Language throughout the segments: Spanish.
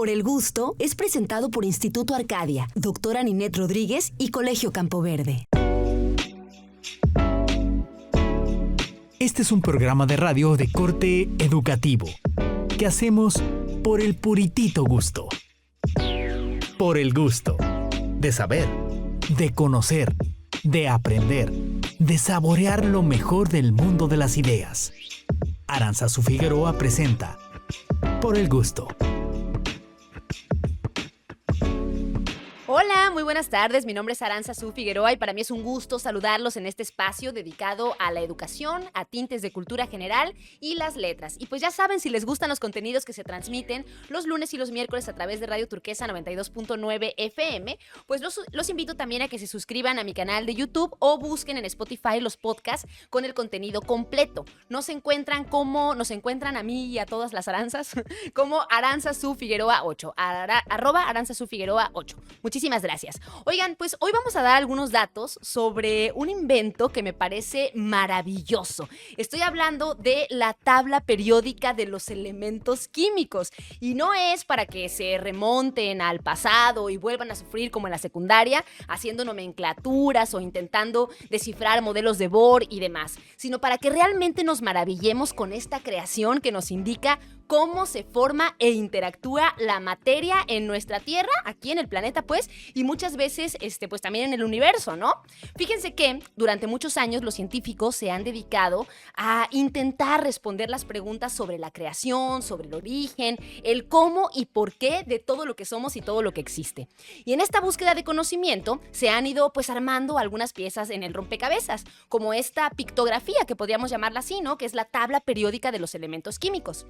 Por el Gusto es presentado por Instituto Arcadia, Doctora Ninette Rodríguez y Colegio Campo Verde. Este es un programa de radio de corte educativo que hacemos por el puritito gusto. Por el gusto de saber, de conocer, de aprender, de saborear lo mejor del mundo de las ideas. Arantzazu Figueroa presenta Por el Gusto. Hola, muy buenas tardes. Mi nombre es Arantzazu Figueroa y para mí es un gusto saludarlos en este espacio dedicado a la educación, a tintes de cultura general y las letras. Y pues ya saben, si les gustan los contenidos que se transmiten los lunes y los miércoles a través de Radio Turquesa 92.9 FM, pues los invito también a que se suscriban a mi canal de YouTube o busquen en Spotify los podcasts con el contenido completo. Nos encuentran a mí y a todas las Aranzas como Arantzazu Figueroa 8, @Arantzazu Figueroa 8. Muchísimas gracias. Oigan, pues hoy vamos a dar algunos datos sobre un invento que me parece maravilloso. Estoy hablando de la tabla periódica de los elementos químicos. Y no es para que se remonten al pasado y vuelvan a sufrir como en la secundaria, haciendo nomenclaturas o intentando descifrar modelos de Bohr y demás, sino para que realmente nos maravillemos con esta creación que nos indica cómo se forma e interactúa la materia en nuestra Tierra, aquí en el planeta, pues, y muchas veces, pues también en el universo, ¿no? Fíjense que durante muchos años los científicos se han dedicado a intentar responder las preguntas sobre la creación, sobre el origen, el cómo y por qué de todo lo que somos y todo lo que existe. Y en esta búsqueda de conocimiento se han ido, pues, armando algunas piezas en el rompecabezas, como esta pictografía, que podríamos llamarla así, ¿no? Que es la tabla periódica de los elementos químicos.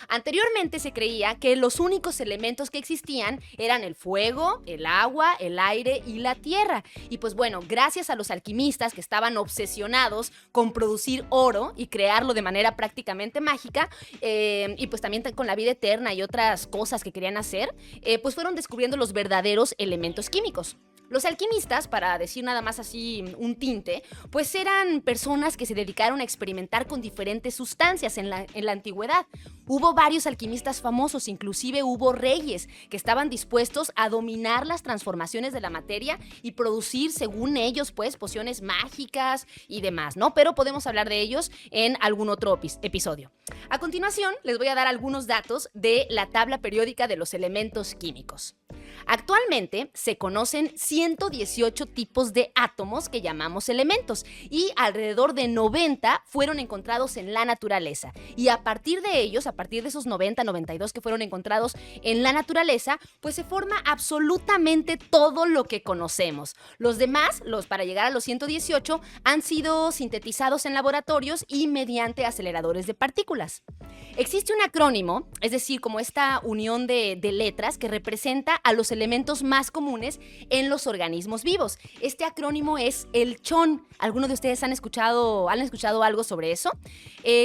Anteriormente se creía que los únicos elementos que existían eran el fuego, el agua, el aire y la tierra. Y pues bueno, gracias a los alquimistas que estaban obsesionados con producir oro y crearlo de manera prácticamente mágica, y pues también con la vida eterna y otras cosas que querían hacer, pues fueron descubriendo los verdaderos elementos químicos. Los alquimistas, para decir nada más así un tinte, pues eran personas que se dedicaron a experimentar con diferentes sustancias en la antigüedad. Hubo varios alquimistas famosos, inclusive hubo reyes que estaban dispuestos a dominar las transformaciones de la materia y producir, según ellos, pues, pociones mágicas y demás, ¿no? Pero podemos hablar de ellos en algún otro episodio. A continuación, les voy a dar algunos datos de la tabla periódica de los elementos químicos. Actualmente se conocen 118 tipos de átomos que llamamos elementos y alrededor de 90 fueron encontrados en la naturaleza. Y a partir de ellos, a partir de esos 90, 92 que fueron encontrados en la naturaleza, pues se forma absolutamente todo lo que conocemos. Los demás, para llegar a los 118, han sido sintetizados en laboratorios y mediante aceleradores de partículas. Existe un acrónimo, es decir, como esta unión de letras que representa a los elementos más comunes en los organismos vivos. Este acrónimo es el CHON. ¿Alguno de ustedes han escuchado algo sobre eso?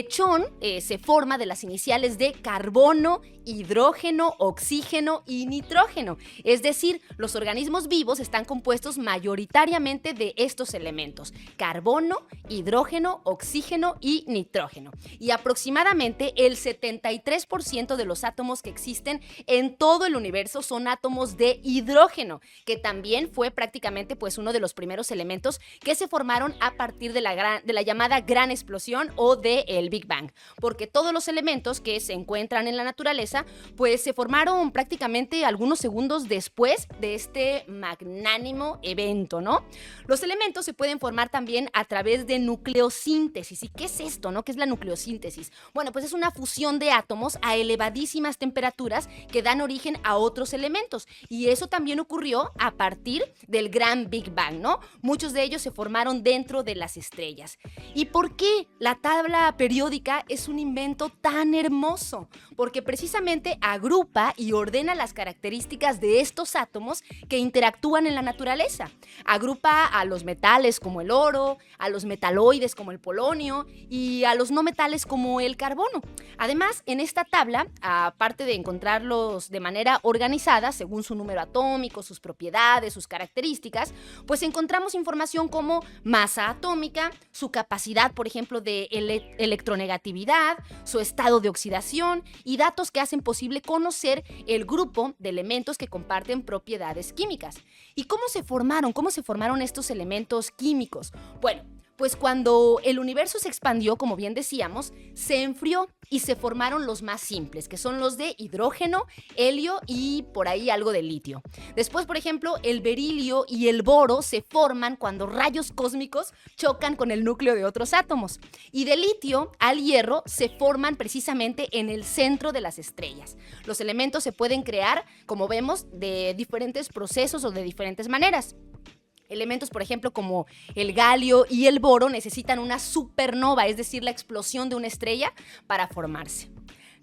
CHON se forma de las iniciales de carbono, hidrógeno, oxígeno y nitrógeno. Es decir, los organismos vivos están compuestos mayoritariamente de estos elementos: carbono, hidrógeno, oxígeno y nitrógeno. Y aproximadamente el 73% de los átomos que existen en todo el universo son átomos de hidrógeno, que también fue prácticamente, pues, uno de los primeros elementos que se formaron a partir de la llamada gran explosión o del Big Bang, porque todos los elementos que se encuentran en la naturaleza, pues, se formaron prácticamente algunos segundos después de este magnánimo evento, ¿no? Los elementos se pueden formar también a través de nucleosíntesis. ¿Y qué es esto, no? ¿Qué es la nucleosíntesis? Bueno, pues es una fusión de átomos a elevadísimas temperaturas que dan origen a otros elementos. Y eso también ocurrió a partir del gran Big Bang, ¿no? Muchos de ellos se formaron dentro de las estrellas. ¿Y por qué la tabla periódica es un invento tan hermoso? Porque precisamente agrupa y ordena las características de estos átomos que interactúan en la naturaleza. Agrupa a los metales como el oro, a los metaloides como el polonio y a los no metales como el carbono. Además, en esta tabla, aparte de encontrarlos de manera organizada según su número atómico, sus propiedades, sus características, pues encontramos información como masa atómica, su capacidad, por ejemplo, de electronegatividad, su estado de oxidación y datos que hacen posible conocer el grupo de elementos que comparten propiedades químicas. ¿Y cómo se formaron? ¿Cómo se formaron estos elementos químicos? Bueno, pues cuando el universo se expandió, como bien decíamos, se enfrió y se formaron los más simples, que son los de hidrógeno, helio y por ahí algo de litio. Después, por ejemplo, el berilio y el boro se forman cuando rayos cósmicos chocan con el núcleo de otros átomos. Y de litio al hierro se forman precisamente en el centro de las estrellas. Los elementos se pueden crear, como vemos, de diferentes procesos o de diferentes maneras. Elementos, por ejemplo, como el galio y el boro necesitan una supernova, es decir, la explosión de una estrella para formarse.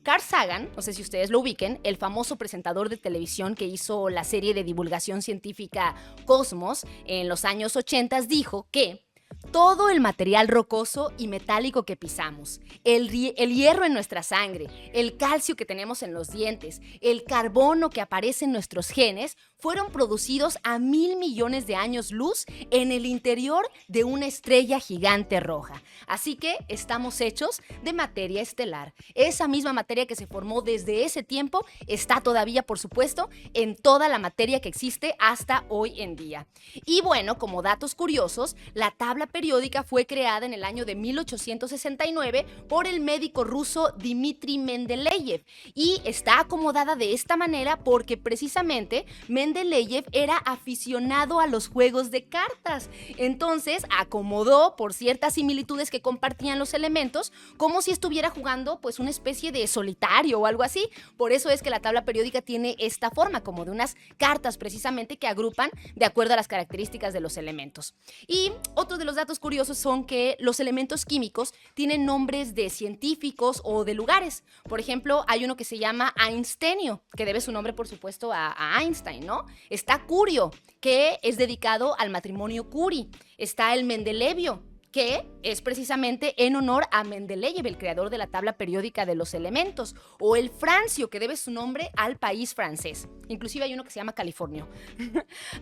Carl Sagan, no sé si ustedes lo ubiquen, el famoso presentador de televisión que hizo la serie de divulgación científica Cosmos en los años 80, dijo que todo el material rocoso y metálico que pisamos, el hierro en nuestra sangre, el calcio que tenemos en los dientes, el carbono que aparece en nuestros genes, fueron producidos a 1,000 millones de años luz en el interior de una estrella gigante roja. Así que estamos hechos de materia estelar. Esa misma materia que se formó desde ese tiempo está todavía, por supuesto, en toda la materia que existe hasta hoy en día. Y bueno, como datos curiosos, la tabla periódica fue creada en el año de 1869 por el médico ruso Dmitri Mendeleev y está acomodada de esta manera porque precisamente Mendeleev era aficionado a los juegos de cartas. Entonces acomodó por ciertas similitudes que compartían los elementos como si estuviera jugando pues una especie de solitario o algo así. Por eso es que la tabla periódica tiene esta forma como de unas cartas precisamente que agrupan de acuerdo a las características de los elementos. Y otro de los datos curiosos son que los elementos químicos tienen nombres de científicos o de lugares. Por ejemplo, hay uno que se llama Einsteinio, que debe su nombre, por supuesto, a Einstein, ¿no? Está Curio, que es dedicado al matrimonio Curie. Está el Mendelevio, que es precisamente en honor a Mendeleev, el creador de la tabla periódica de los elementos, o el Francio, que debe su nombre al país francés. Inclusive hay uno que se llama California.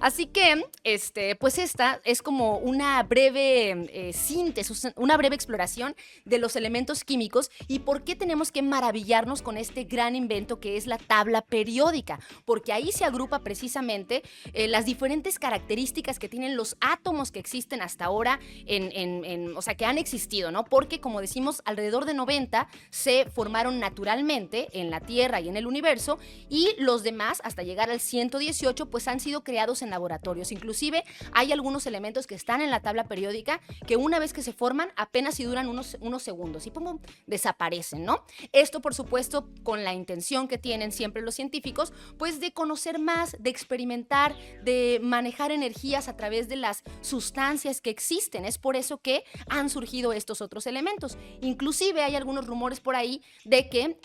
Así que, pues esta es como una breve síntesis, una breve exploración de los elementos químicos y por qué tenemos que maravillarnos con este gran invento que es la tabla periódica, porque ahí se agrupa precisamente las diferentes características que tienen los átomos que existen hasta ahora o sea, que han existido, ¿no? Porque, como decimos, alrededor de 90 se formaron naturalmente en la Tierra y en el universo, y los demás, hasta llegar al 118, pues han sido creados en laboratorios. Inclusive, hay algunos elementos que están en la tabla periódica que una vez que se forman, apenas si duran unos segundos y ¡pum!, desaparecen, ¿no? Esto, por supuesto, con la intención que tienen siempre los científicos, pues de conocer más, de experimentar, de manejar energías a través de las sustancias que existen. Es por eso que han surgido estos otros elementos. Inclusive hay algunos rumores por ahí de que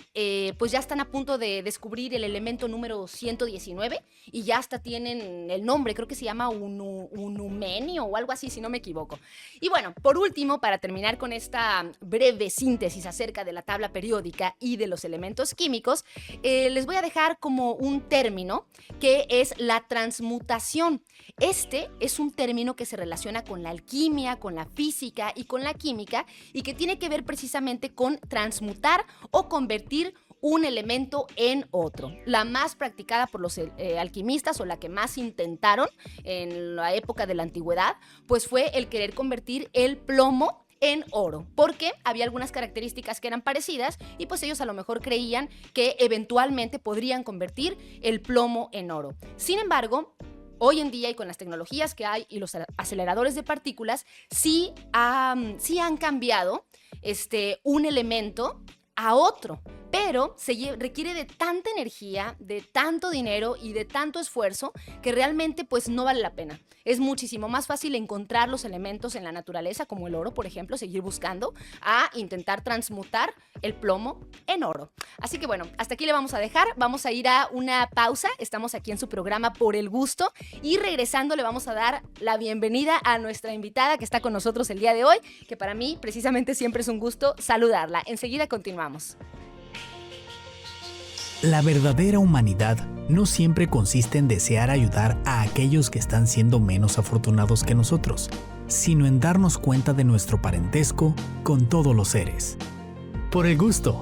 pues ya están a punto de descubrir el elemento número 119 y ya hasta tienen el nombre, creo que se llama unumenio o algo así, si no me equivoco. Y bueno, por último, para terminar con esta breve síntesis acerca de la tabla periódica y de los elementos químicos, les voy a dejar como un término que es la transmutación. Este es un término que se relaciona con la alquimia, con la física y con la química y que tiene que ver precisamente con transmutar o convertir un elemento en otro. La más practicada por los alquimistas o la que más intentaron en la época de la antigüedad, pues fue el querer convertir el plomo en oro, porque había algunas características que eran parecidas y pues ellos a lo mejor creían que eventualmente podrían convertir el plomo en oro. Sin embargo, hoy en día y con las tecnologías que hay y los aceleradores de partículas, sí han cambiado un elemento a otro, pero requiere de tanta energía, de tanto dinero y de tanto esfuerzo que realmente pues no vale la pena. Es muchísimo más fácil encontrar los elementos en la naturaleza, como el oro, por ejemplo, seguir buscando, a intentar transmutar el plomo en oro. Así que bueno, hasta aquí le vamos a dejar, vamos a ir a una pausa, estamos aquí en su programa Por el Gusto y regresando le vamos a dar la bienvenida a nuestra invitada que está con nosotros el día de hoy, que para mí precisamente siempre es un gusto saludarla. Enseguida continuamos. La verdadera humanidad no siempre consiste en desear ayudar a aquellos que están siendo menos afortunados que nosotros, sino en darnos cuenta de nuestro parentesco con todos los seres. Por el gusto.